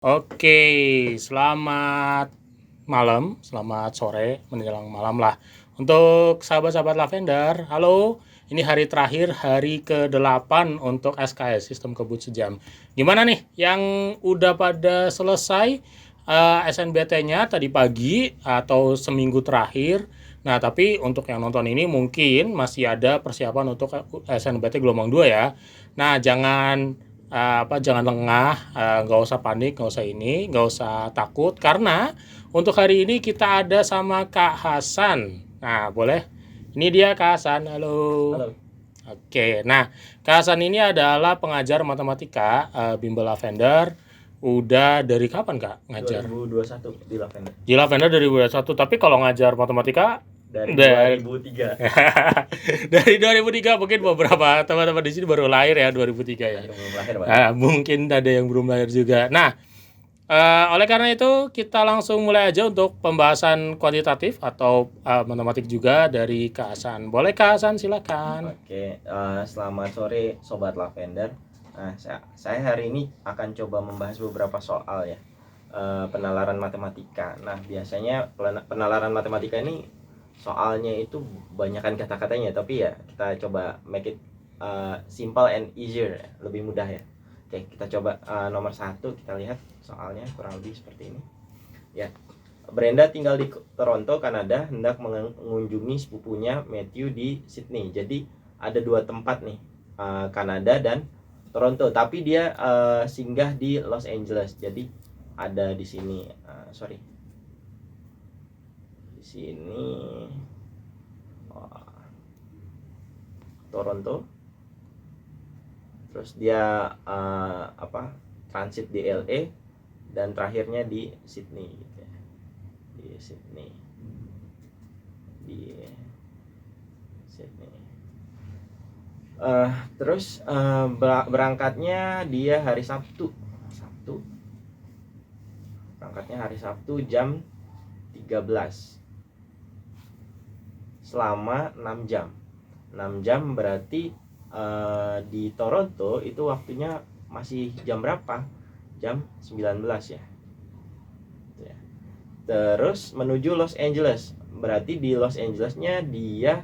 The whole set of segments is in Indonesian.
Oke, selamat malam, selamat sore, menjelang malam lah. Untuk sahabat-sahabat Lavender, halo. Ini hari terakhir, hari ke-8 untuk SKS, Sistem Kebut Sejam. Gimana nih yang udah pada selesai SNBT-nya tadi pagi atau seminggu terakhir? Nah, tapi untuk yang nonton ini mungkin masih ada persiapan untuk SNBT gelombang 2 ya. Nah, jangan lengah, nggak usah panik, nggak usah takut, karena untuk hari ini kita ada sama Kak Hasan. Nah, boleh? Ini dia Kak Hasan, halo. Halo. Oke, nah Kak Hasan ini adalah pengajar matematika Bimbel Lavender. Udah dari kapan Kak ngajar? 2021 di Lavender. Di Lavender dari 2021, tapi kalau ngajar matematika Dari 2003. dari 2003, mungkin beberapa teman-teman di sini baru lahir ya 2003 ya. Belum lahir, Pak. Mungkin ada yang belum lahir juga. Nah, oleh karena itu kita langsung mulai aja untuk pembahasan kuantitatif atau matematik juga dari Kak Hasan. Boleh Kak Hasan, silakan. Oke, selamat sore Sobat Lavender. Nah, saya hari ini akan coba membahas beberapa soal ya, penalaran matematika. Nah, biasanya penalaran matematika ini soalnya itu banyakkan kata-katanya, tapi ya kita coba make it simple and easier, lebih mudah ya. Oke, kita coba nomor 1, kita lihat soalnya kurang lebih seperti ini. Ya, Brenda tinggal di Toronto, Kanada, hendak mengunjungi sepupunya Matthew di Sydney. Jadi ada dua tempat nih, Kanada dan Toronto. Tapi dia singgah di Los Angeles. Jadi ada di sini, di sini Toronto. Terus dia transit di LA dan terakhirnya di Sydney gitu ya. Di Sydney. Terus berangkatnya dia hari Sabtu. Berangkatnya hari Sabtu jam 13. Selama 6 jam. 6 jam berarti di Toronto itu waktunya masih jam berapa? Jam 19 ya. Terus menuju Los Angeles. Berarti di Los Angelesnya dia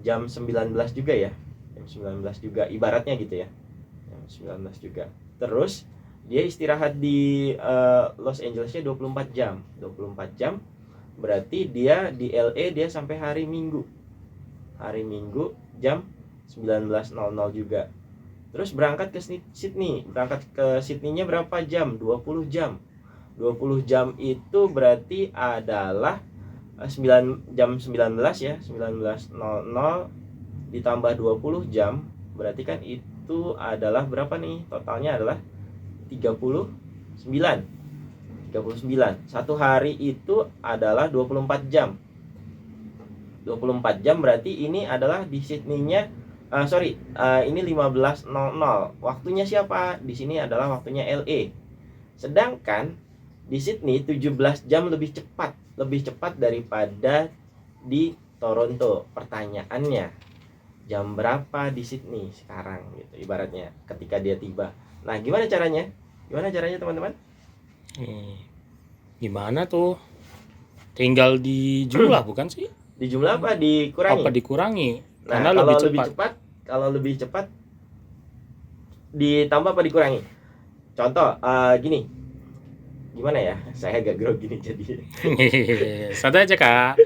jam 19 juga ya. Jam 19 juga ibaratnya gitu ya. Jam 19 juga. Terus dia istirahat di Los Angelesnya 24 jam. 24 jam berarti dia di LA dia sampai hari Minggu. Hari Minggu jam 19.00 juga. Terus berangkat ke Sydney. Berangkat ke Sydney-nya berapa jam? 20 jam. 20 jam itu berarti adalah 9 jam 19 ya, 19.00 ditambah 20 jam, berarti kan itu adalah berapa nih? Totalnya adalah 39. Satu hari itu adalah 24 jam. 24 jam berarti ini adalah di Sydney-nya ini 15.00. Waktunya siapa? Di sini adalah waktunya LA. Sedangkan di Sydney 17 jam lebih cepat daripada di Toronto. Pertanyaannya, jam berapa di Sydney sekarang gitu ibaratnya ketika dia tiba. Nah, gimana caranya? Teman-teman? Gimana tuh? Tinggal di jumlah bukan sih? Di jumlah apa dikurangi? Dikurangi? Nah, Karena kalau lebih cepat ditambah apa dikurangi? Contoh gini. Gimana ya? Saya agak grogi nih jadi. Santai aja Kak.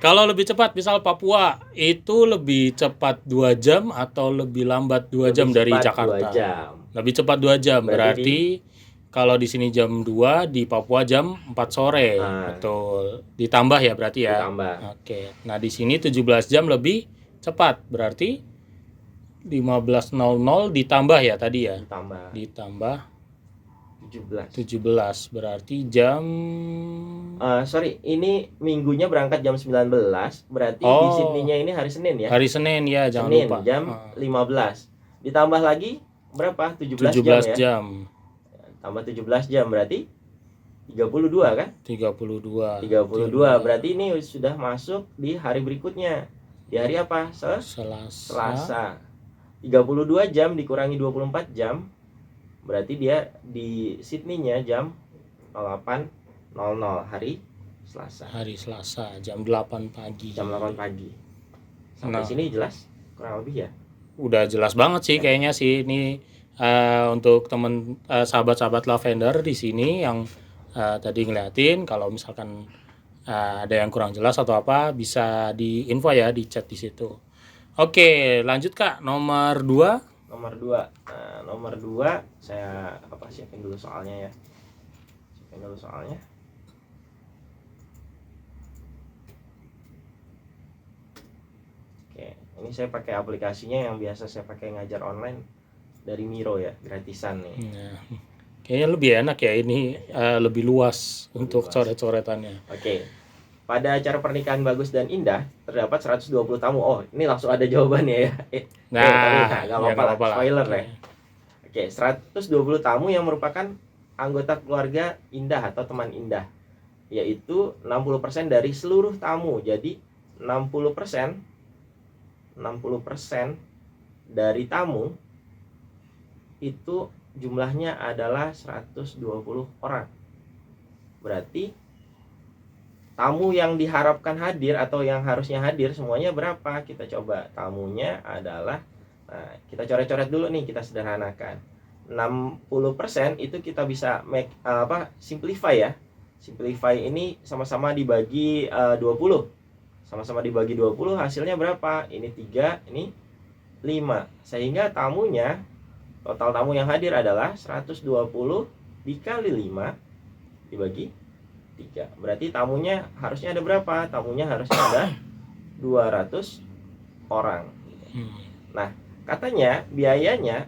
Kalau lebih cepat, misal Papua itu lebih cepat 2 jam atau lebih lambat 2 jam dari Jakarta? 2 jam. Lebih cepat 2 jam. Berarti kalau di sini jam 2, di Papua jam 4 sore. Betul. Ditambah ya berarti ya. Ditambah. Oke. Nah, di sini 17 jam lebih cepat. Berarti 15.00 ditambah ya tadi ya? Ditambah 17 berarti jam ini minggunya berangkat jam 19, berarti di Sydney-nya ini hari Senin ya. Hari Senin ya, jangan Senin, lupa. Jam 15. Ditambah lagi berapa? 17 jam. Tambah 17 jam berarti 32 kan? 32 berarti ini sudah masuk di hari berikutnya. Di hari apa? Selasa. 32 jam dikurangi 24 jam berarti dia di Sydney-nya jam 08.00 hari Selasa. Hari Selasa jam 8 pagi. Jam 8 pagi. Sampai sini jelas kurang lebih ya? Udah jelas banget sih kayaknya sih ini untuk temen sahabat-sahabat lavender di sini yang tadi ngeliatin, kalau misalkan ada yang kurang jelas atau apa bisa di info ya di chat di situ. Oke, lanjut Kak, nomor 2. Nomor 2. Nah, nomor 2 saya siapin dulu soalnya ya. Oke, ini saya pakai aplikasinya yang biasa saya pakai ngajar online dari Miro ya, gratisan nih. Nah, kayaknya lebih enak ya ini, lebih luas untuk coret-coretannya. Oke. Pada acara pernikahan bagus dan indah terdapat 120 tamu. Oh, ini langsung ada jawabannya ya. Nggak apa-apa lah, spoiler ya. Oke, 120 tamu yang merupakan anggota keluarga indah atau teman indah, yaitu 60% dari seluruh tamu. Jadi 60% dari tamu itu jumlahnya adalah 120 orang. Berarti tamu yang diharapkan hadir atau yang harusnya hadir semuanya berapa? Kita coba. Tamunya adalah, nah, kita coret-coret dulu nih, kita sederhanakan. 60% itu kita bisa simplify ya. Simplify ini sama-sama dibagi 20. Sama-sama dibagi 20 hasilnya berapa? Ini 3, ini 5. Sehingga tamunya, total tamu yang hadir adalah 120 dikali 5 dibagi 3. Berarti tamunya harusnya ada berapa? Tamunya harusnya ada 200 orang. Nah, katanya biayanya,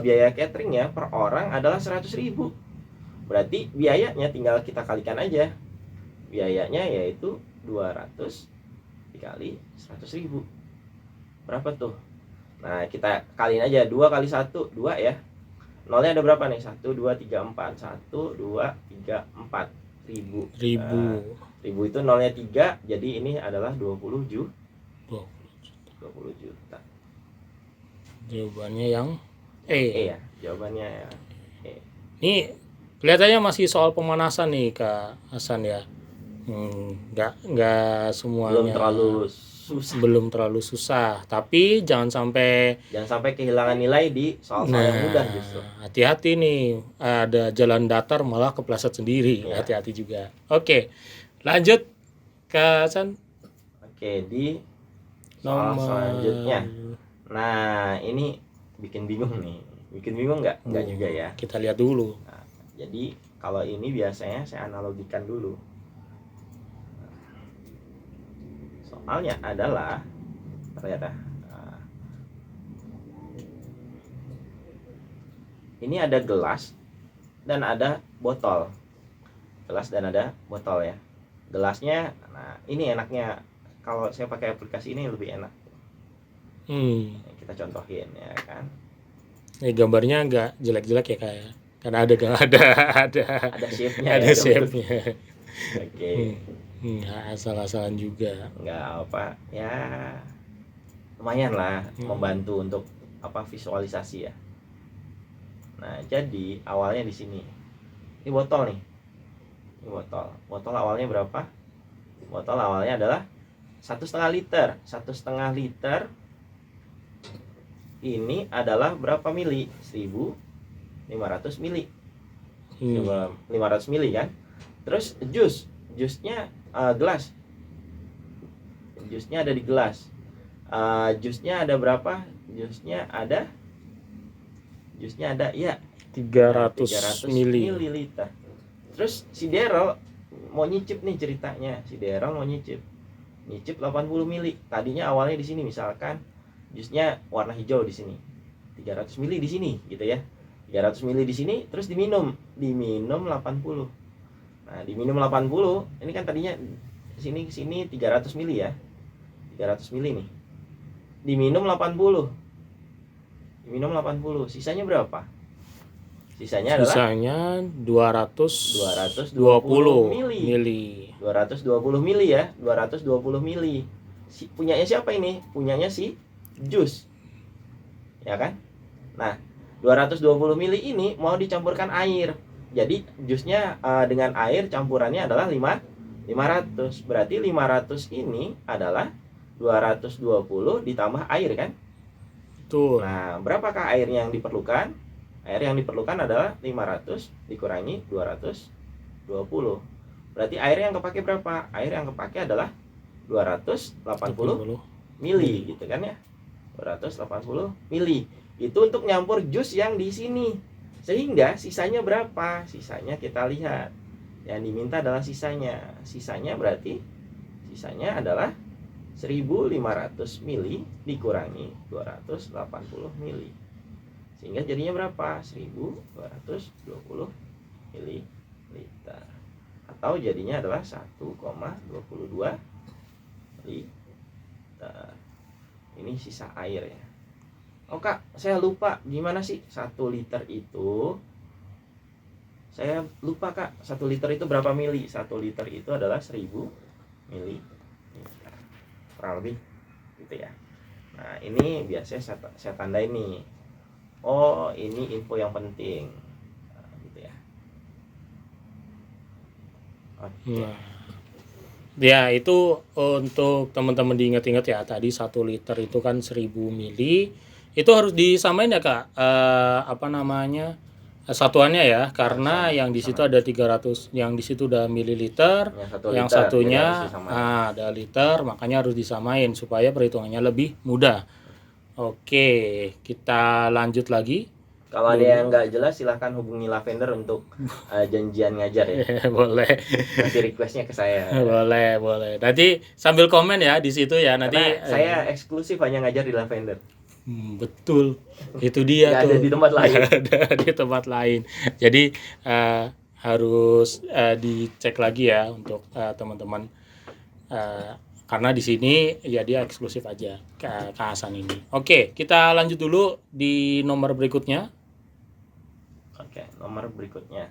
biaya cateringnya per orang adalah 100.000. Berarti biayanya tinggal kita kalikan aja. Biayanya yaitu 200 dikali 100.000. Berapa tuh? Nah, kita kaliin aja. 2 kali 1, 2 ya. Nolnya ada berapa nih? 1, 2, 3, 4. 1, 2, 3, 4. Ribu. Ribu itu nolnya 3. Jadi ini adalah 20 juta. Jawabannya yang ya. Jawabannya ya. Ini kelihatannya masih soal pemanasan nih Kak Hasan ya. Nggak semuanya belum terlalu susah, tapi jangan sampai kehilangan nilai di soal-soal yang mudah justru. Hati-hati nih, ada jalan datar malah kepleset sendiri. Hati-hati juga. Oke, lanjut ke Hasan. Oke, di soal selanjutnya. Nah, ini bikin bingung nih. Bikin bingung nggak? Nggak juga ya. Kita lihat dulu. Nah, jadi kalau ini biasanya saya analogikan dulu. Soalnya adalah ternyata ini ada gelas dan ada botol. Gelas dan ada botol ya. Gelasnya, nah ini enaknya kalau saya pakai aplikasi ini lebih enak. Kita contohin ya kan. Ini gambarnya nggak jelek-jelek ya kayak, karena ada shape-nya. Ada shape-nya. Oke. Nggak asal-asalan juga. Nggak apa ya, lumayan lah membantu untuk visualisasi ya. Nah, jadi awalnya di sini. Ini botol nih. Ini botol. Botol awalnya berapa? Botol awalnya adalah 1,5 liter. 1,5 liter ini adalah berapa mili? 1.500 mili. 500 mili kan? Terus jusnya gelas. Jusnya ada di gelas. Jusnya ada berapa? Jusnya ada ya 300 mililiter. Terus si Daryl mau nyicip nih ceritanya. Si Daryl mau nyicip 80 mili. Tadinya awalnya di sini misalkan jusnya warna hijau di sini. 300 mili di sini gitu ya. 300 mili di sini terus diminum 80. Nah, diminum 80, ini kan tadinya sini 300 mili ya. 300 mili nih. Diminum 80. Sisanya berapa? Sisanya 220 mili. 220 mili ya. 220 mili. Punyanya siapa ini? Punyanya si Jus. Ya kan? Nah, 220 mili ini mau dicampurkan air. Jadi jusnya dengan air campurannya adalah 500. Berarti 500 ini adalah 220 ditambah air kan? Betul. Nah, berapakah air yang diperlukan? Air yang diperlukan adalah 500 dikurangi 220. Berarti air yang kepake berapa? Air yang kepake adalah 280 mili gitu kan ya. 280 mili. Itu untuk nyampur jus yang di sini. Sehingga sisanya berapa? Sisanya kita lihat. Yang diminta adalah sisanya. Sisanya berarti sisanya adalah 1500 mili dikurangi 280 mili. Sehingga jadinya berapa? 1220 mili liter. Atau jadinya adalah 1,22 liter. Ini sisa air ya. Oh kak, saya lupa gimana sih 1 liter itu? Saya lupa kak, 1 liter itu berapa mili? 1 liter itu adalah 1000 mili liter. Kurang lebih gitu ya. Nah ini biasanya saya tandain nih. Oh ini info yang penting. Nah, gitu ya. Oke. Nah, ya itu untuk teman-teman diingat-ingat ya, tadi 1 liter itu kan 1000 mili. Itu harus disamain ya kak, apa namanya, satuannya ya, karena yang di situ ada 300, yang di situ udah mililiter, yang liter, satunya jadi harus disamain. ada liter, makanya harus disamain supaya perhitungannya lebih mudah. Oke, kita lanjut lagi. Kalau ada yang nggak jelas silahkan hubungi Lavender untuk janjian ngajar ya. Boleh. Kasih requestnya ke saya. Boleh. Nanti sambil komen ya di situ ya. Nanti Karena saya eksklusif hanya ngajar di Lavender. Betul, itu dia Nggak tuh. ada di tempat lain. Ada di tempat lain. Jadi harus dicek lagi ya untuk teman-teman, karena di sini ya dia eksklusif aja ke Hasan ini. Oke, kita lanjut dulu di nomor berikutnya. Oke, nomor berikutnya.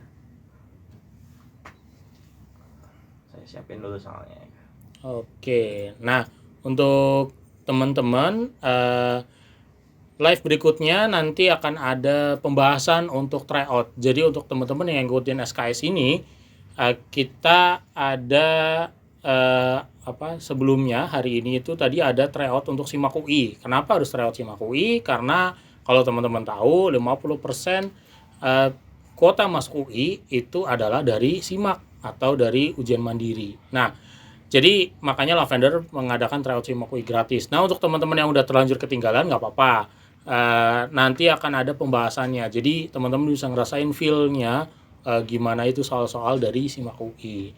Saya siapin dulu soalnya. Oke, nah untuk teman-teman, live berikutnya nanti akan ada pembahasan untuk tryout. Jadi untuk teman-teman yang ngikutin SKS ini, kita ada sebelumnya hari ini itu tadi ada tryout untuk SIMAK UI. Kenapa harus tryout SIMAK UI? Karena kalau teman-teman tahu 50% kuota masuk UI itu adalah dari SIMAK atau dari ujian mandiri. Nah, jadi makanya Lavender mengadakan tryout SIMAK UI gratis. Nah, untuk teman-teman yang udah terlanjur ketinggalan nggak apa-apa. Nanti akan ada pembahasannya. Jadi teman-teman bisa ngerasain feel-nya gimana itu soal-soal dari SIMAK UI.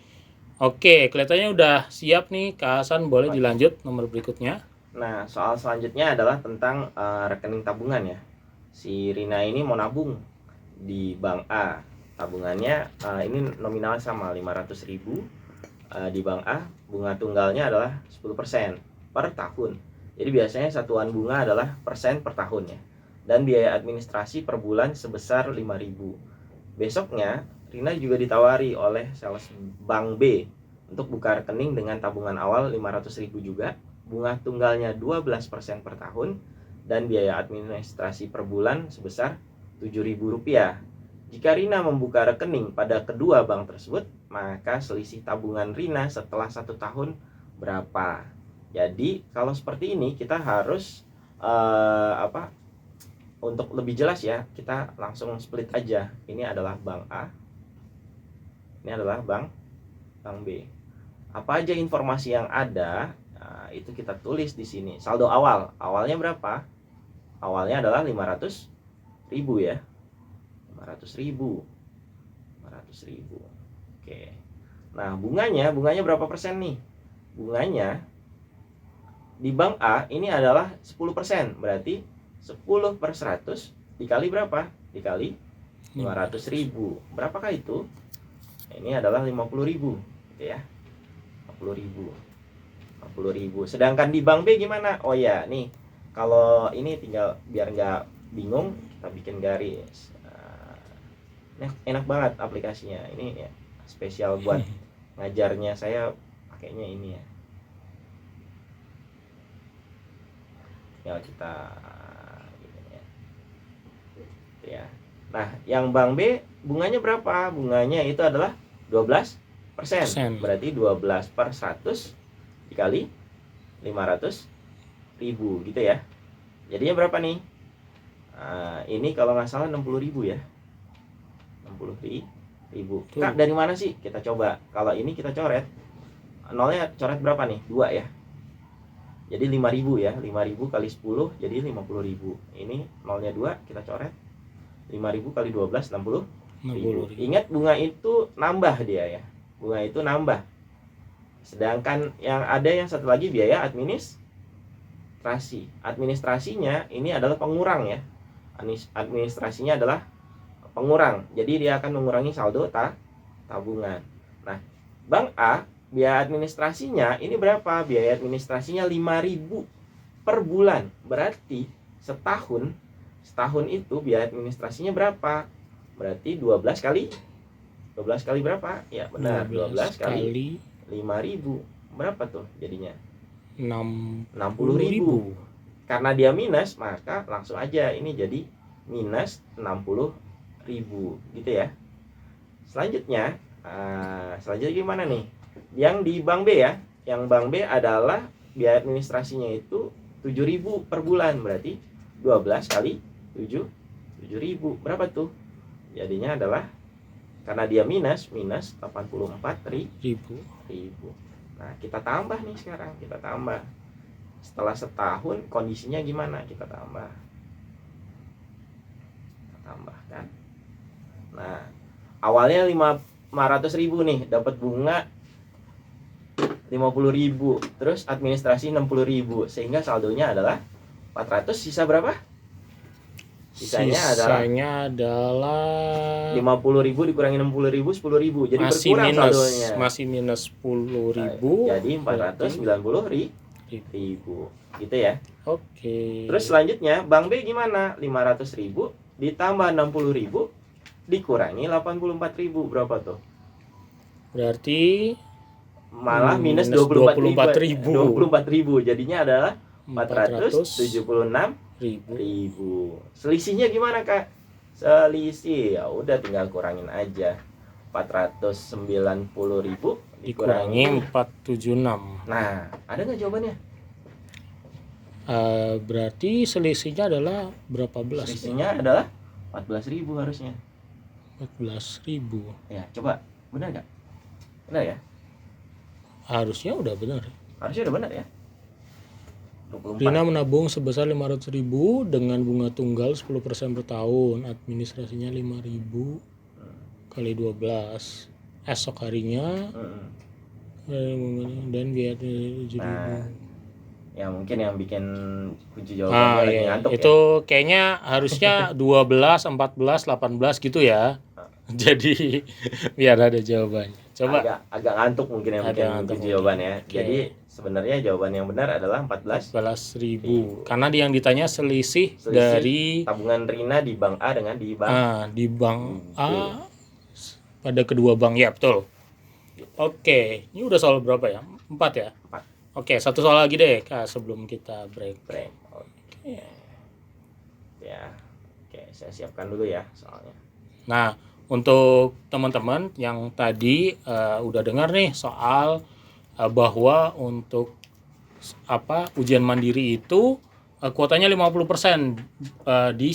Oke, kelihatannya udah siap nih Kak Hasan, boleh dilanjut nomor berikutnya. Nah, soal selanjutnya adalah tentang rekening tabungan ya. Si Rina ini mau nabung di Bank A. Tabungannya ini nominalnya sama 500.000. Di Bank A bunga tunggalnya adalah 10% per tahun. Jadi biasanya satuan bunga adalah persen per tahun ya. Dan biaya administrasi per bulan sebesar 5.000. Besoknya Rina juga ditawari oleh sales Bank B untuk buka rekening dengan tabungan awal 500.000 juga, bunga tunggalnya 12% per tahun, dan biaya administrasi per bulan sebesar Rp7.000. Jika Rina membuka rekening pada kedua bank tersebut, maka selisih tabungan Rina setelah 1 tahun berapa? Jadi kalau seperti ini kita harus untuk lebih jelas ya, kita langsung split aja. Ini adalah bank A, ini adalah bank B. Apa aja informasi yang ada, itu kita tulis di sini. Saldo awalnya berapa? Awalnya adalah 500.000 ya. 500.000. Oke. Nah, bunganya berapa persen nih? Bunganya di bank A ini adalah 10%. Berarti 10/100 dikali berapa? Dikali 500.000. Berapakah itu? Ini adalah 50.000 gitu ya. 50.000. Sedangkan di bank B gimana? Oh ya, nih. Kalau ini tinggal biar nggak bingung, kita bikin garis. Enak banget aplikasinya. Ini ya spesial buat ngajarnya, saya pakainya ini ya. Tinggal kita gini ya. Ya. Nah, yang Bank B bunganya berapa? Bunganya itu adalah 12%. Berarti 12 per 100 dikali 500.000 gitu ya. Jadinya berapa nih? Ini kalau nggak salah 60.000 ya. 60.000. Kak, dari mana sih? Kita coba. Kalau ini kita coret. Nolnya coret berapa nih? 2 ya. Jadi 5.000 ya. 5.000 kali 10 jadi 50.000. Ini nolnya 2, kita coret. 5.000 kali 12 60.000. Ingat bunga itu nambah dia ya. Bunga itu nambah. Sedangkan yang ada yang satu lagi biaya administrasi. Administrasinya ini adalah pengurang ya. Administrasinya adalah pengurang. Jadi dia akan mengurangi saldo tabungan. Nah, Bank A biaya administrasinya ini berapa? Biaya administrasinya 5.000 per bulan. Berarti setahun itu biaya administrasinya berapa? Berarti 12 kali berapa? Ya benar, 12 kali 5.000. Berapa tuh jadinya? 60.000. Karena dia minus, maka langsung aja ini jadi minus 60.000 gitu ya. Selanjutnya gimana nih? Yang di Bank B ya. Yang Bank B adalah biaya administrasinya itu 7.000 per bulan. Berarti 12 kali 7.000. Berapa tuh? Jadinya adalah karena dia minus 84.000. Nah, kita tambah nih sekarang, kita tambah. Setelah setahun kondisinya gimana? Kita tambahkan. Nah, awalnya 500.000 nih, dapat bunga 50.000, terus administrasi 60.000, sehingga saldonya adalah 400. Sisa berapa? Sisanya adalah 50.000 dikurangi 60.000, 10.000. Jadi masih berkurang minus, saldonya. Masih minus 10.000. Jadi 490.000 gitu ya. Oke. Terus selanjutnya Bank B gimana? 500.000 ditambah 60.000 dikurangi 84.000. Berapa tuh? Berarti malah minus 24.000. Jadinya adalah 476.000. Selisihnya gimana, Kak? Selisih ya udah tinggal kurangin aja. 490.000 dikurangi 476. Nah, ada nggak jawabannya? Berarti selisihnya adalah berapa belas? Selisihnya adalah 14.000 harusnya. 14.000. Ya, coba. Benar nggak? Benar ya? Harusnya udah benar. Harusnya udah benar ya. 24. Rina menabung sebesar 500.000 dengan bunga tunggal 10% per tahun. Administrasinya 5.000 kali 12. Esok harinya dan biaya 7.000. Nah, ya mungkin yang bikin kunci jawabannya lagi ngantuk itu ya. Kayaknya harusnya 12, 14, 18 gitu ya. Jadi biar ada jawabannya. Coba agak ngantuk mungkin yang bikin kunci jawabannya. Okay. Jadi sebenarnya jawaban yang benar adalah 14.000. Karena yang ditanya selisih dari tabungan Rina di Bank A dengan di Bank di Bank A pada kedua bank, ya betul. Oke, ini udah soal berapa ya? 4 ya? 4. Oke, satu soal lagi deh Kak sebelum kita break. Oke. Ya. Oke, saya siapkan dulu ya soalnya. Nah, untuk teman-teman yang tadi udah dengar nih soal bahwa untuk ujian mandiri itu kuotanya 50% di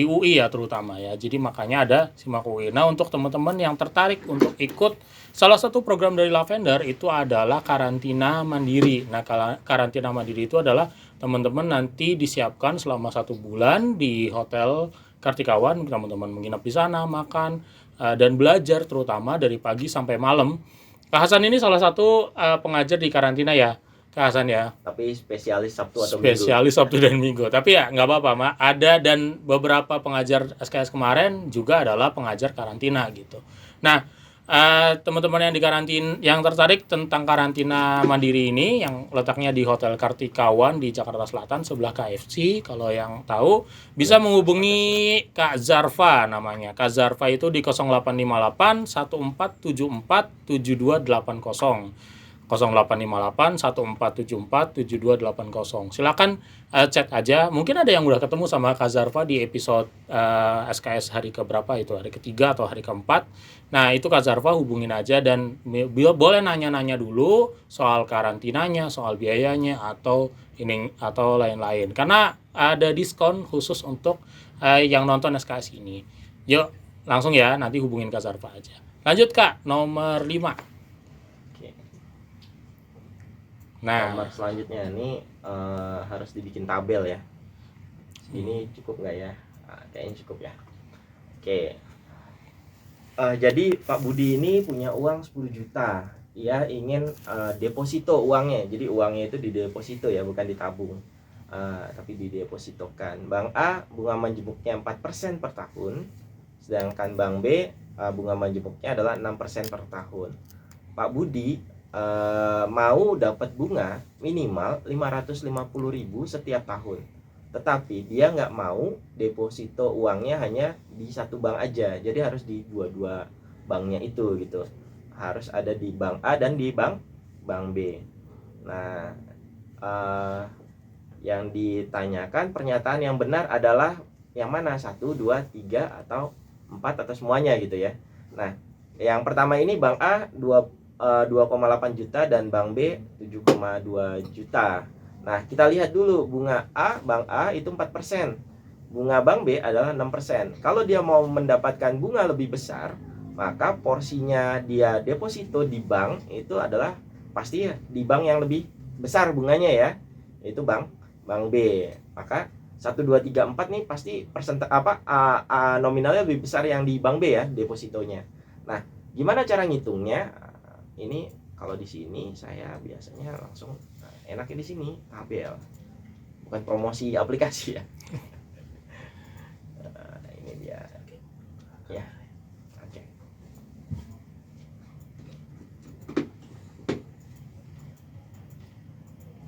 UI ya terutama ya. Jadi makanya ada SIMAK UI. Nah, untuk teman-teman yang tertarik untuk ikut salah satu program dari Lavender itu adalah karantina mandiri. Nah, karantina mandiri itu adalah teman-teman nanti disiapkan selama 1 bulan di Hotel Kartikawan, teman-teman menginap di sana, makan dan belajar terutama dari pagi sampai malam. Kak Hasan ini salah satu pengajar di karantina ya, Kak Hasan ya. Tapi spesialis Sabtu atau spesialis Minggu. Sabtu dan Minggu. Tapi ya nggak apa-apa, Mak. Ada dan beberapa pengajar SKS kemarin juga adalah pengajar karantina gitu. Nah, teman-teman yang di karantina, yang tertarik tentang karantina mandiri ini yang letaknya di Hotel Kartikawan di Jakarta Selatan sebelah KFC, kalau yang tahu bisa menghubungi Kak Zarfa namanya. Kak Zarfa itu di 0858 1474 7280. 0858 1474 7280. Silakan chat aja. Mungkin ada yang udah ketemu sama Kak Zarfa di episode SKS hari keberapa itu, hari ketiga atau hari keempat. Nah, itu Kak Zarfa hubungin aja dan boleh nanya-nanya dulu soal karantinanya, soal biayanya atau ini atau lain-lain. Karena ada diskon khusus untuk yang nonton SKS ini. Yuk, langsung ya, nanti hubungin Kak Zarfa aja. Lanjut Kak, nomor 5. Oke. Nah, Nomor selanjutnya ini harus dibikin tabel ya. Ini cukup nggak ya? Kayaknya cukup ya. Oke. Jadi Pak Budi ini punya uang 10 juta. Ia ingin deposito uangnya. Jadi uangnya itu dideposito ya, bukan ditabung. Tapi didepositokan. Bank A bunga menjemuknya 4% per tahun. Sedangkan Bank B bunga menjemuknya adalah 6% per tahun. Pak Budi mau dapat bunga minimal 550.000 setiap tahun. Tetapi dia nggak mau deposito uangnya hanya di satu bank aja. Jadi harus di dua-dua banknya itu gitu. Harus ada di Bank A dan di Bank B. Nah, yang ditanyakan pernyataan yang benar adalah yang mana? 1, 2, 3 atau 4 atau semuanya gitu ya. Nah, yang pertama ini Bank A 2,8 juta dan Bank B 7,2 juta. Nah, kita lihat dulu bunga Bank A itu 4%. Bunga Bank B adalah 6%. Kalau dia mau mendapatkan bunga lebih besar, maka porsinya dia deposito di bank itu adalah pasti ya di bank yang lebih besar bunganya ya. Itu Bank B. Maka 1, 2, 3, 4 nih pasti nominalnya lebih besar yang di Bank B ya, depositonya. Nah, gimana cara ngitungnya? Ini kalau di sini saya biasanya langsung enaknya di sini tabel, bukan promosi aplikasi ya. Ini dia ya. Oke.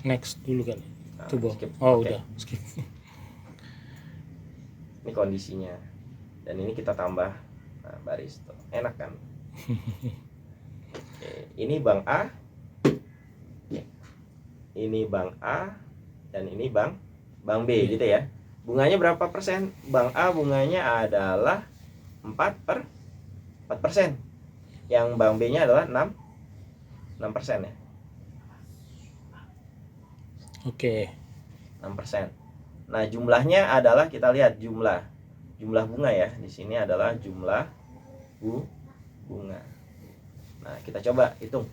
Next dulu kan. Coba. Skip. Oh, Oke. udah skip. Ini kondisinya. Dan ini kita tambah baris tuh. Enak kan? Oke, ini Bank A. Ini Bank A dan ini Bank B gitu ya. Bunganya berapa persen? Bank A bunganya adalah 4%. Yang Bank B-nya adalah 6% ya. Oke. 6%. Nah, jumlahnya adalah kita lihat jumlah bunga ya. Di sini adalah jumlah bunga. Nah, kita coba hitung.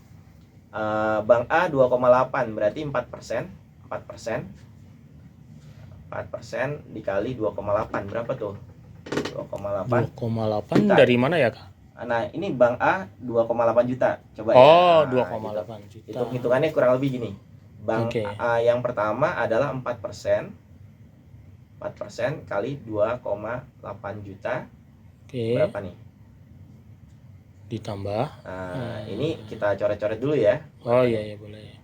Bank A 2,8 berarti 4%. 4% dikali 2,8 berapa tuh? 2,8 2,8 dari mana ya, Kak? Nah, ini Bank A 2,8 juta. Coba Oh, ya. 2,8 gitu. juta. Hitungannya kurang lebih gini. Bank Oke. A yang pertama adalah 4%. 4% kali 2,8 juta. Oke. Berapa nih? Ditambah. Ini kita coret-coret dulu ya. Oh iya boleh.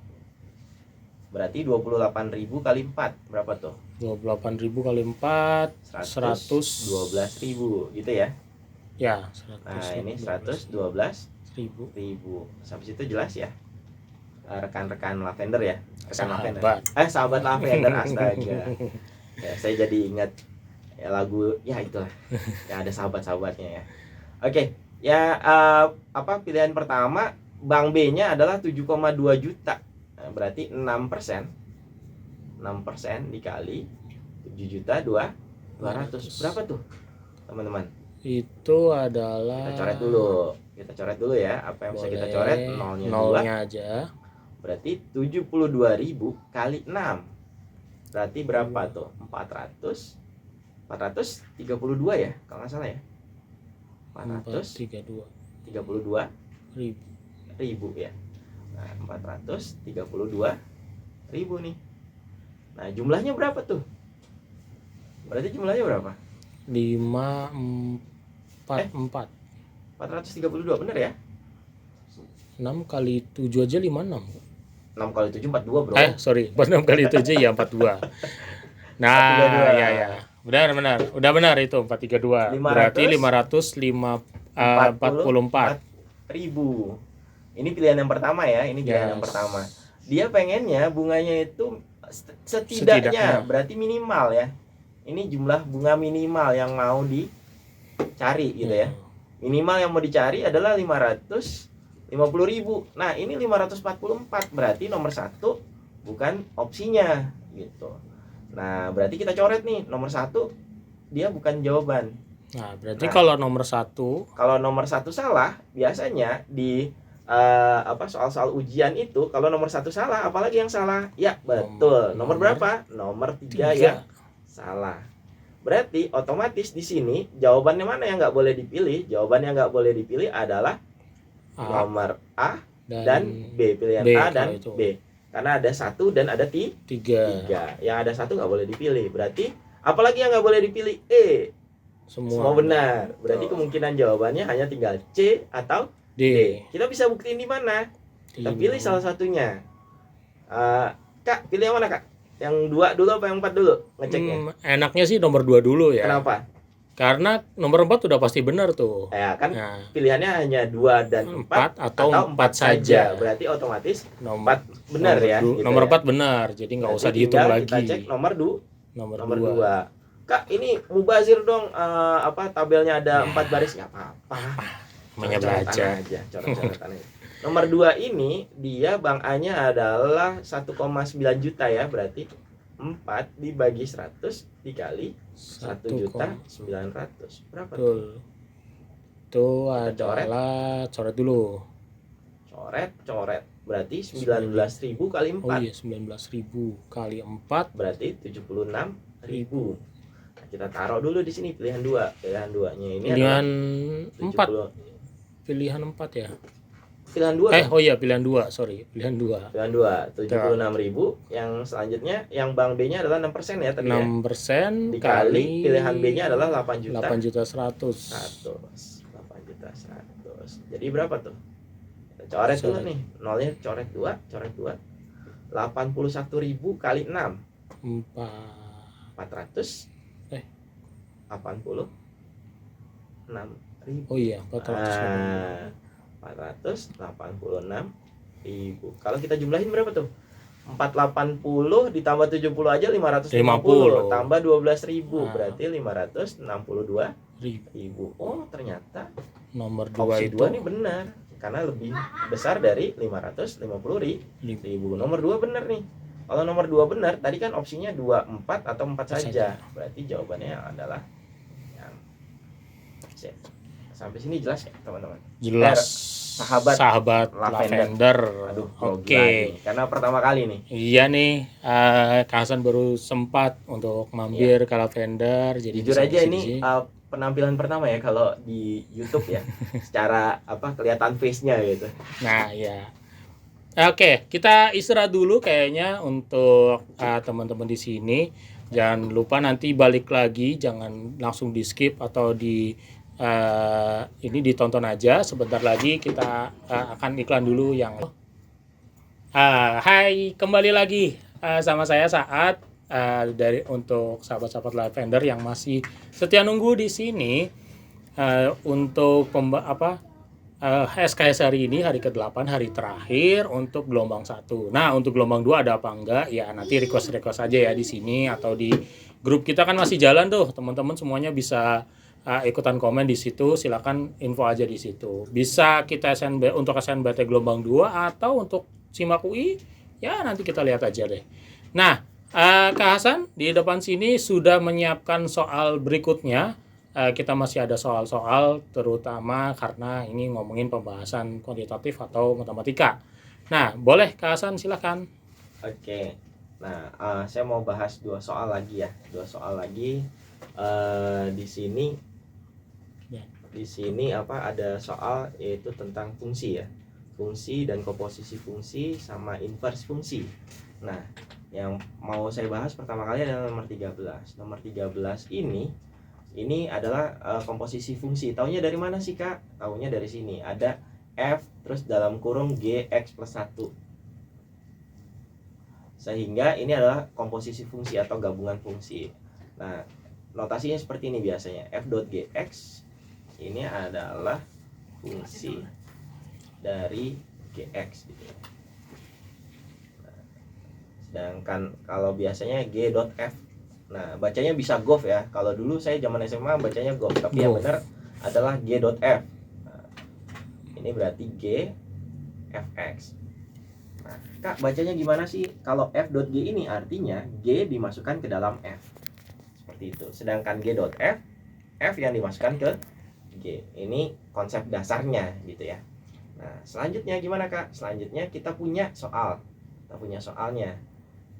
Berarti 28.000 kali 4 berapa tuh? 28.000 kali 4 112.000 gitu ya. Ya, 100. Nah, ini 112.000. Sampai situ jelas ya. Rekan-rekan Lavender ya. Rekan Sahabat. Lavender. Sahabat Lavender, astaga. Ya, saya jadi ingat ya lagu ya itulah. Ya ada sahabat-sahabatnya ya. Oke. Ya pilihan pertama Bank B-nya adalah 7,2 juta. Nah, berarti 6%. 6% dikali 7.200.000. Berapa tuh, teman-teman? Itu adalah Kita coret dulu ya. Apa yang bisa kita coret? Nolnya aja. Berarti 72.000 kali 6. Berarti berapa tuh? 432 ya, kalau nggak salah ya. 432 ribu ya. Nah, 432.000 nih. Nah, jumlahnya berapa tuh? Berarti jumlahnya berapa? 544. 432 bener ya? 6 kali 7 aja 56. 6 kali 7 42, bro. Sorry, 6 kali 7 ya 42. Nah, 432. ya. Benar. Udah benar itu 432. Berarti 544. 544.000. Ini pilihan yang pertama ya, ini pilihan yang Yes. pertama. Dia pengennya bunganya itu Setidaknya. setidaknya berarti minimal ya. Ini jumlah bunga minimal yang mau dicari gitu ya. Minimal yang mau dicari adalah 550.000. Nah, ini 544, berarti nomor 1 bukan opsinya gitu. Nah, berarti kita coret nih, nomor 1 dia bukan jawaban. Nah, berarti Nah, kalau nomor 1 Kalau nomor 1 salah, biasanya di soal-soal ujian itu kalau nomor 1 salah, apalagi yang salah? Ya, betul. Nomor berapa? Nomor 3 yang salah. Berarti otomatis di sini jawabannya mana yang nggak boleh dipilih? Jawaban yang nggak boleh dipilih adalah nomor A dan B. Pilihan B A kalau dan itu. B. Karena ada 1 dan ada 3. 3. Yang ada 1 nggak boleh dipilih. Berarti apalagi yang nggak boleh dipilih? E. Semua benar. Berarti kemungkinan jawabannya hanya tinggal C atau D. Kita bisa buktiin di mana? Kita pilih salah satunya. Kak, pilih yang mana, Kak? Yang 2 dulu apa yang 4 dulu ngeceknya? Enaknya sih nomor 2 dulu ya. Kenapa? Karena nomor 4 udah pasti benar tuh. Ya kan, Nah, pilihannya hanya 2 dan 4 atau 4 saja. saja. Berarti otomatis Nomor 4 benar ya. Gitu Nomor 4 benar. Jadi nggak Berarti usah dihitung tinggal lagi. Kita cek nomor Nomor 2. Kak, ini mubazir dong, tabelnya ada 4 baris. Nggak apa-apa. Namanya belajar. Coret-coretan aja. Nomor 2 ini dia Bang A-nya adalah 1,9 juta ya, berarti 4 dibagi 100 dikali 1.900.000. Berapa? Betul. Itu Kita adalah coret dulu. Coret. Berarti 19.000 kali 4. Oh iya, 19.000 kali 4 berarti 76.000. Nah, kita taruh dulu di sini pilihan 2. Pilihan 2-nya ini pilihan adalah 4. Pilihan 4 ya. Pilihan 2 kan? Oh iya, pilihan 2, sorry. Pilihan 2. Pilihan 2, 76.000. Yang selanjutnya yang Bang B-nya adalah 6% ya tadi 6% ya. Dikali pilihan B-nya adalah 8 juta. 8.100.000. 8.100.000. Jadi berapa tuh? Kita coret dulu nih. Nolnya coret 2, coret 2. 81.000 kali 6. 400 86.000. Oh iya, 486.000. Kalau kita jumlahin berapa tuh? 480 ditambah 70 aja 550. Tambah 12.000 berarti 562.000. Oh, ternyata nomor 2 opsi itu 2 ini benar karena lebih besar dari 550.000. Nomor 2 benar nih. Kalau nomor 2 benar, tadi kan opsinya 2, 4 atau 4 saja. Berarti jawabannya adalah yang C. Sampai sini jelas ya, teman-teman? jelas. Sahabat lavender. Aduh, Oke. Karena pertama kali nih. Iya nih, Kak Hasan baru sempat untuk mampir ke lavender. Jadi jujur aja ini penampilan pertama ya kalau di YouTube ya. Secara kelihatan face-nya gitu. Nah, ya. Oke, kita istirahat dulu kayaknya untuk teman-teman di sini. Jangan lupa nanti balik lagi, jangan langsung di skip atau ini ditonton aja. Sebentar lagi kita akan iklan dulu yang. Hai, kembali lagi sama saya Saat untuk sahabat-sahabat lavender yang masih setia nunggu di sini untuk SKS hari ini, hari ke-8, hari terakhir untuk gelombang 1. Nah, untuk gelombang 2 ada apa enggak? Ya nanti request aja ya di sini atau di grup kita kan masih jalan tuh. Teman-teman semuanya bisa ikutan komen di situ, silakan info aja di situ. Bisa kita SNB untuk SNBT gelombang 2 atau untuk SIMAK UI, ya nanti kita lihat aja deh. Nah, Kak Hasan di depan sini sudah menyiapkan soal berikutnya. Kita masih ada soal-soal terutama karena ini ngomongin pembahasan kuantitatif atau matematika. Nah, boleh Kak Hasan silakan. Oke. Nah, saya mau bahas 2 soal lagi ya. 2 soal lagi di sini. Di sini ada soal yaitu tentang fungsi ya. Fungsi dan komposisi fungsi sama inverse fungsi. Nah, yang mau saya bahas pertama kali adalah nomor 13. Nomor 13 ini adalah komposisi fungsi. Taunya dari mana sih, Kak? Taunya dari sini. Ada F terus dalam kurung Gx plus 1. Sehingga ini adalah komposisi fungsi atau gabungan fungsi. Nah, notasinya seperti ini biasanya. F dot Gx ini adalah fungsi dari Gx gitu ya. Nah, sedangkan kalau biasanya G.F. Nah, bacanya bisa Gov ya. Kalau dulu saya zaman SMA bacanya Gov, tapi yang Gov. benar adalah G.F. Nah, ini berarti G.Fx. Nah, Kak, bacanya gimana sih? Kalau F.G ini artinya G dimasukkan ke dalam F. Seperti itu. Sedangkan G.F, F yang dimasukkan ke G. Ini konsep dasarnya gitu ya. Nah, selanjutnya gimana, Kak? Selanjutnya kita punya soal. Kita punya soalnya.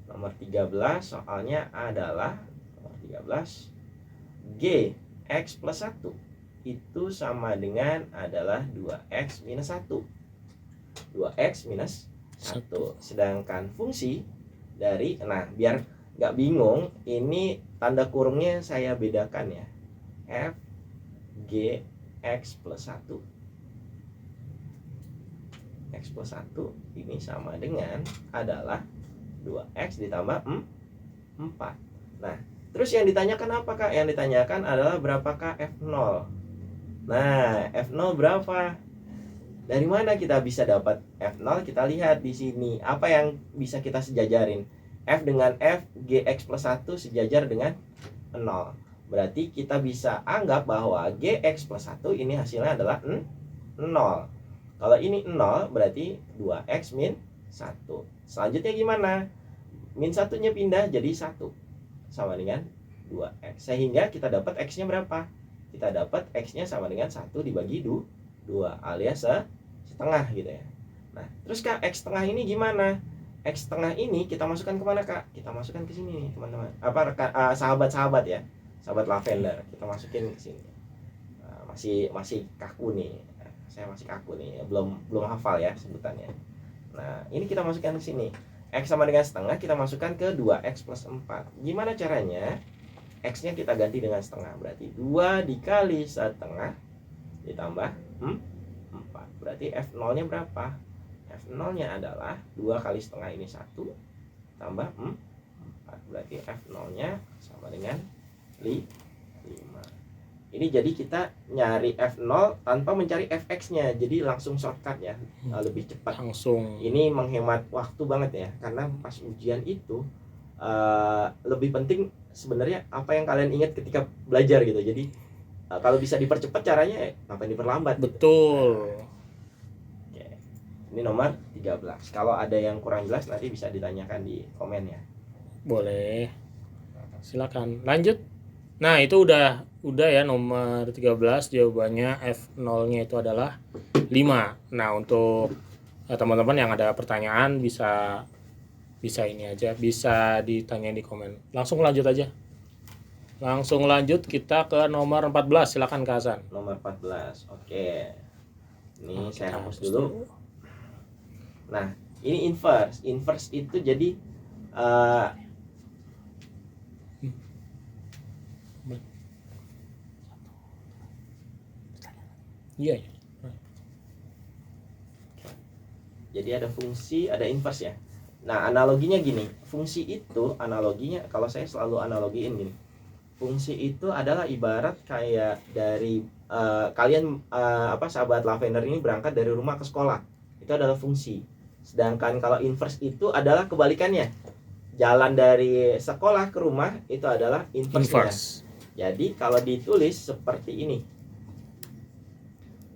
Nomor 13 soalnya adalah nomor 13 G X plus 1 itu sama dengan adalah 2X minus 1. 2X minus 1. Sedangkan fungsi dari, nah biar nggak bingung, ini tanda kurungnya saya bedakan ya. F G X plus 1. X plus 1 ini sama dengan adalah 2X ditambah 4. Nah, terus yang ditanyakan apa, Kak? Yang ditanyakan adalah berapakah F0. Nah, F0 berapa? Dari mana kita bisa dapat F0? Kita lihat di sini. Apa yang bisa kita sejajarin? F dengan F, Gx plus 1 sejajar dengan 0. Berarti kita bisa anggap bahwa Gx plus 1 ini hasilnya adalah 0. Kalau ini 0 berarti 2X min 1. Selanjutnya gimana? Min 1-nya pindah jadi 1. Sama dengan 2X. Sehingga kita dapat X-nya berapa? Kita dapat X-nya sama dengan 1 dibagi 2 alias setengah gitu ya. Nah, terus Kak, X setengah ini gimana? X setengah ini kita masukkan kemana, Kak? Kita masukkan ke sini nih, teman-teman. Apa sahabat-sahabat ya? Sahabat lavender. Kita masukin ke sini. Nah, masih kaku nih. Saya masih kaku nih, belum hafal ya sebutannya. Nah, ini kita masukkan ke sini. X sama dengan setengah kita masukkan ke 2X plus 4. Gimana caranya? X-nya kita ganti dengan setengah. Berarti 2 dikali setengah ditambah 4. Berarti F0-nya berapa? F0-nya adalah 2 kali setengah ini 1 tambah 4. Berarti F0-nya sama dengan 5. Ini jadi kita nyari F0 tanpa mencari Fx-nya. Jadi langsung shortcut ya, lebih cepat. Langsung. Ini menghemat waktu banget ya. Karena pas ujian itu lebih penting sebenarnya apa yang kalian ingat ketika belajar gitu. Jadi kalau bisa dipercepat caranya, ngapain diperlambat? Betul. Gitu. Oke. Ini nomor 13. Kalau ada yang kurang jelas nanti bisa ditanyakan di komen ya. Boleh. Silakan. Lanjut. Nah, itu udah ya nomor 13 jawabannya F0-nya itu adalah 5. Nah, untuk teman-teman yang ada pertanyaan bisa ini aja, bisa ditanya di komen. Langsung lanjut aja. Langsung lanjut kita ke nomor 14. Silakan Kak Hasan. Nomor 14. Oke. Ini Kita saya hapus dulu. Nah, ini inverse. Inverse itu jadi Iya. Jadi ada fungsi, ada inverse ya. Nah, analoginya gini. Fungsi itu analoginya, kalau saya selalu analogiin gini. Fungsi itu adalah ibarat kayak dari kalian sahabat lavender ini berangkat dari rumah ke sekolah. Itu adalah fungsi. Sedangkan kalau inverse itu adalah kebalikannya. Jalan dari sekolah ke rumah itu adalah inverse-nya. Jadi kalau ditulis seperti ini.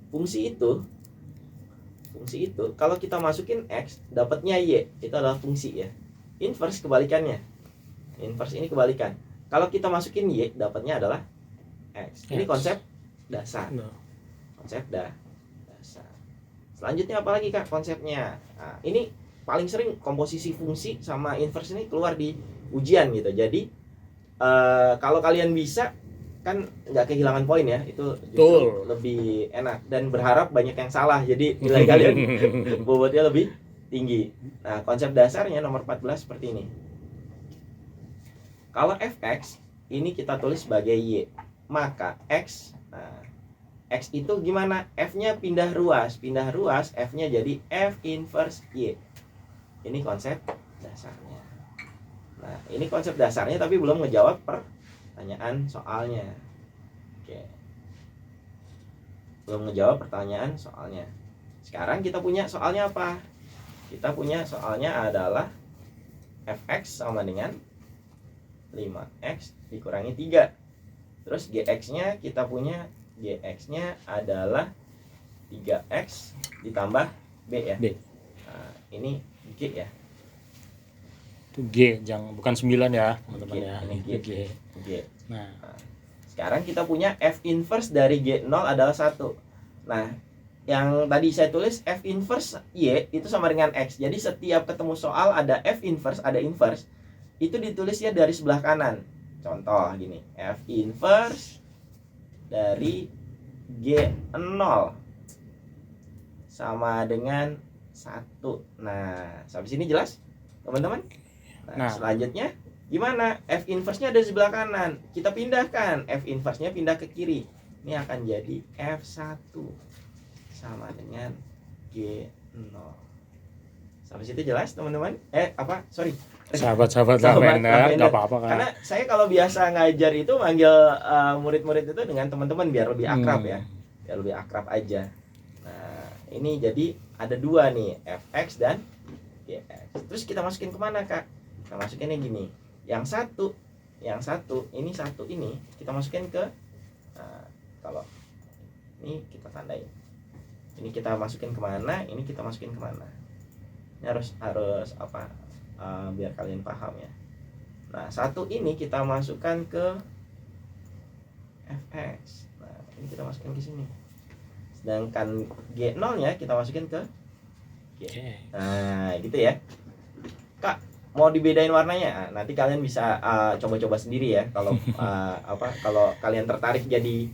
Fungsi itu kalau kita masukin X dapatnya Y, itu adalah fungsi ya. Inverse kebalikannya. Inverse ini kebalikan. Kalau kita masukin Y dapatnya adalah X. Ini konsep dasar. Konsep dasar. Selanjutnya apa lagi, Kak, konsepnya? Nah, ini paling sering komposisi fungsi sama inverse ini keluar di ujian gitu. Jadi kalau kalian bisa kan nggak kehilangan poin ya, itu justru lebih enak, dan berharap banyak yang salah jadi nilai kalian bobotnya lebih tinggi. Nah, konsep dasarnya nomor 14 seperti ini. Kalau Fx ini kita tulis sebagai Y, maka X, nah, X itu gimana? F-nya pindah ruas, F-nya jadi F inverse Y. Ini konsep dasarnya. Nah, ini konsep dasarnya tapi belum ngejawab pertanyaan soalnya. Oke. Belum ngejawab pertanyaan soalnya. Sekarang kita punya soalnya apa? Kita punya soalnya adalah fx sama dengan 5x dikurangi 3. Terus gx-nya kita punya, gx-nya adalah 3x ditambah b ya. B. Nah, ini g ya. Itu G, bukan 9 ya, teman-teman G, ya. ini Itu G. G. Nah, Sekarang kita punya f inverse dari G0 adalah 1. Nah, yang tadi saya tulis f inverse Y itu sama dengan X. Jadi setiap ketemu soal ada f inverse, ada inverse, itu ditulisnya dari sebelah kanan. Contoh gini, f inverse dari G0 sama dengan 1. Nah, sampai sini jelas, teman-teman? Nah, selanjutnya gimana? F inverse-nya ada di sebelah kanan. Kita pindahkan, F inverse-nya pindah ke kiri. Ini akan jadi F1 sama dengan G0. Sampai situ jelas, teman-teman? sahabat-sahabat Lavender, nggak apa-apa kan? Karena saya kalau biasa ngajar itu manggil murid-murid itu dengan teman-teman biar lebih akrab ya. Biar lebih akrab aja. Nah, ini jadi ada dua nih, Fx dan Gx. Terus kita masukin kemana, Kak? Kita masukinnya gini. Yang satu ini kita masukin ke kalau ini kita tandain. Ini kita masukin kemana? Ini kita masukin kemana? Ini harus apa? Biar kalian paham ya. Nah, satu ini kita masukkan ke fx. Nah, ini kita masukkan ke sini. Sedangkan G0-nya kita masukin ke G. Nah, gitu ya. Kak, mau dibedain warnanya? Nah, nanti kalian bisa coba-coba sendiri ya. Kalau kalau kalian tertarik jadi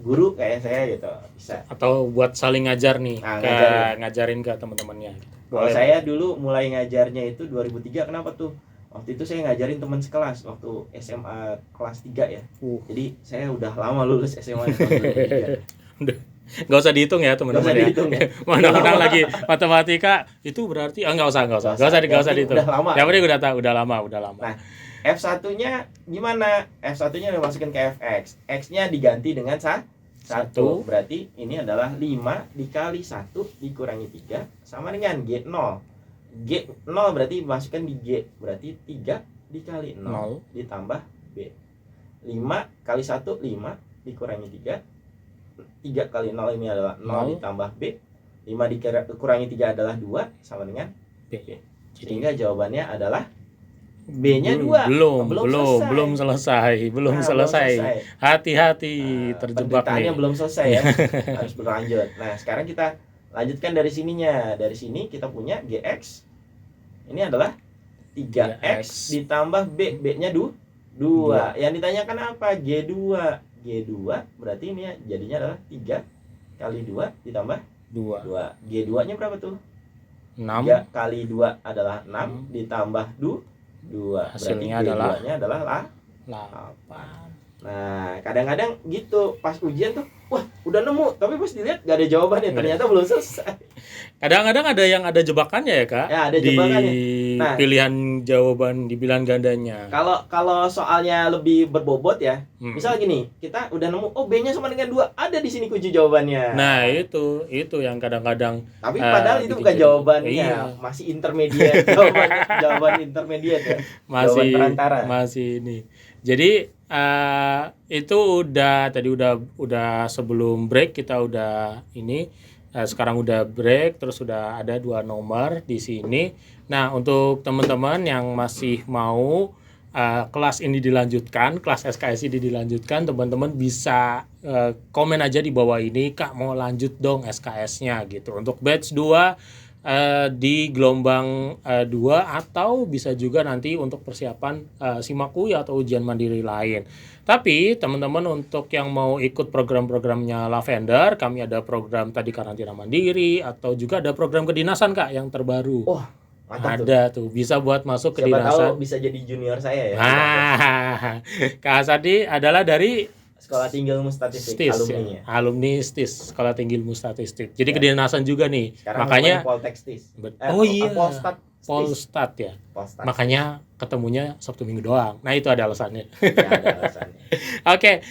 guru kayak saya gitu, bisa. Atau buat saling ngajar nih, ngajarin ke teman-temannya gitu. Kalau saya dulu mulai ngajarnya itu 2003. Kenapa tuh? Waktu itu saya ngajarin teman sekelas waktu SMA kelas 3 ya. Jadi saya udah lama lulus SMA tahun 2003. Nggak usah dihitung ya teman-teman ya. Mana lagi matematika itu berarti nggak usah dihitung. Yang penting udah lama. Nah, F1-nya gimana? F1-nya dimasukin ke Fx. X-nya diganti dengan 1. Berarti ini adalah 5 dikali 1 dikurangi 3 sama dengan G0. G0 berarti masukkan di G. Berarti 3 dikali 0 ditambah B. 5 kali 1 5 dikurangi 3. 3 kali 0 ini adalah 0 ditambah B. 5 dikurangi 3 adalah 2 sama dengan B. Sehingga jawabannya adalah B-nya 2. Belum selesai. Hati-hati, terjebak nih. Belum selesai ya. Harus berlanjut. Nah, sekarang kita lanjutkan dari sininya. Dari sini kita punya Gx. Ini adalah 3x ditambah B. B-nya 2. Yang ditanyakan apa? G2. G2 berarti ini jadinya adalah 3 kali 2 ditambah 2. G2-nya berapa tuh? 6. 3 kali 2 adalah 6 ditambah 2. Hasilnya berarti adalah 8. Nah, kadang-kadang gitu pas ujian tuh, wah udah nemu, tapi pas dilihat gak ada jawabannya, ternyata belum selesai. Kadang-kadang ada yang ada jebakannya ya, Kak? Ya, ada jebakannya. Nah, pilihan jawaban di pilihan gandanya. Kalau soalnya lebih berbobot ya, misal gini, kita udah nemu, oh B-nya sama dengan 2, ada di sini kunci jawabannya. Nah, itu yang kadang-kadang. Tapi padahal itu bukan jawabannya, masih intermediate, jawaban intermediate ya. Jawaban perantara. Masih ini. Jadi itu udah sebelum break kita udah ini. Sekarang udah break, terus udah ada 2 nomor di sini. Nah, untuk teman-teman yang masih mau kelas ini dilanjutkan, kelas SKS ini dilanjutkan, teman-teman bisa komen aja di bawah ini, Kak mau lanjut dong SKS-nya gitu. Untuk batch 2 di gelombang 2 atau bisa juga nanti untuk persiapan SIMAK UI atau ujian mandiri lain. Tapi teman-teman untuk yang mau ikut program-programnya Lavender, kami ada program tadi karantina mandiri atau juga ada program kedinasan, Kak, yang terbaru. Wah, mantap ada tuh bisa buat masuk kedinasan. Siapa tahu bisa jadi junior saya ya. Kak Asadi adalah dari Sekolah Tinggi Ilmu Statistik, alumni ya. Alumni STIS, Sekolah Tinggi Ilmu Statistik. Jadi kedinasan juga nih. Sekarang makanya Poltek STIS. Polstat Polstad ya. Polstad. Makanya ketemunya Sabtu Minggu doang. Nah, itu ada alasannya. Ya, ada alasannya. Oke,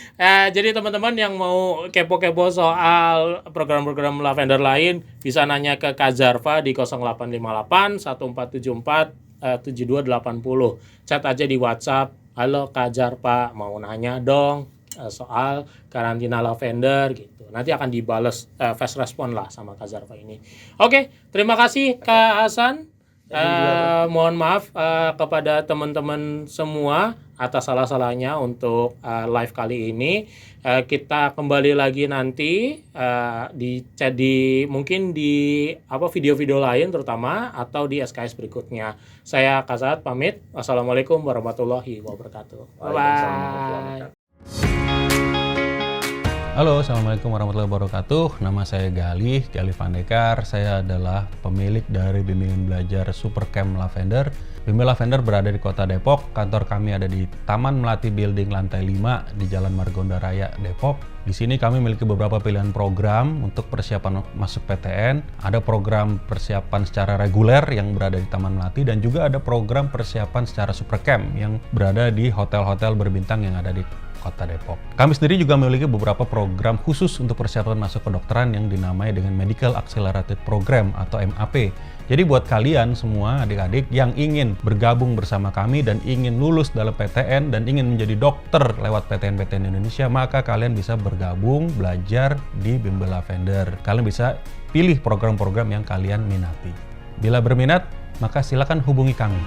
jadi teman-teman yang mau kepo-kepo soal program-program Lavender lain bisa nanya ke Kak Zarfa di 0858 1474 7280. Chat aja di WhatsApp. Halo Kak Zarfa, mau nanya dong soal karantina Lavender gitu. Nanti akan dibales fast respon lah sama Kak Zarfa ini. Oke, terima kasih Kak Hasan. Mohon maaf kepada teman-teman semua atas salah-salahnya untuk live kali ini. Kita kembali lagi nanti di chat mungkin di video-video lain terutama atau di SKS berikutnya. Saya Kasat pamit. Wassalamualaikum warahmatullahi wabarakatuh. Bye. Halo, Assalamualaikum warahmatullahi wabarakatuh. Nama saya Galih Pandekar. Saya adalah pemilik dari bimbingan belajar Supercamp Lavender. Bimbingan Lavender berada di Kota Depok. Kantor kami ada di Taman Melati Building lantai 5 di Jalan Margonda Raya, Depok. Di sini kami memiliki beberapa pilihan program untuk persiapan masuk PTN. Ada program persiapan secara reguler yang berada di Taman Melati dan juga ada program persiapan secara Supercamp yang berada di hotel-hotel berbintang yang ada di Kota Depok. Kami sendiri juga memiliki beberapa program khusus untuk persiapan masuk kedokteran yang dinamai dengan Medical Accelerated Program atau MAP. Jadi buat kalian semua adik-adik yang ingin bergabung bersama kami dan ingin lulus dalam PTN dan ingin menjadi dokter lewat PTN-PTN Indonesia, maka kalian bisa bergabung belajar di Bimbel Lavender. Kalian bisa pilih program-program yang kalian minati. Bila berminat, maka silakan hubungi kami.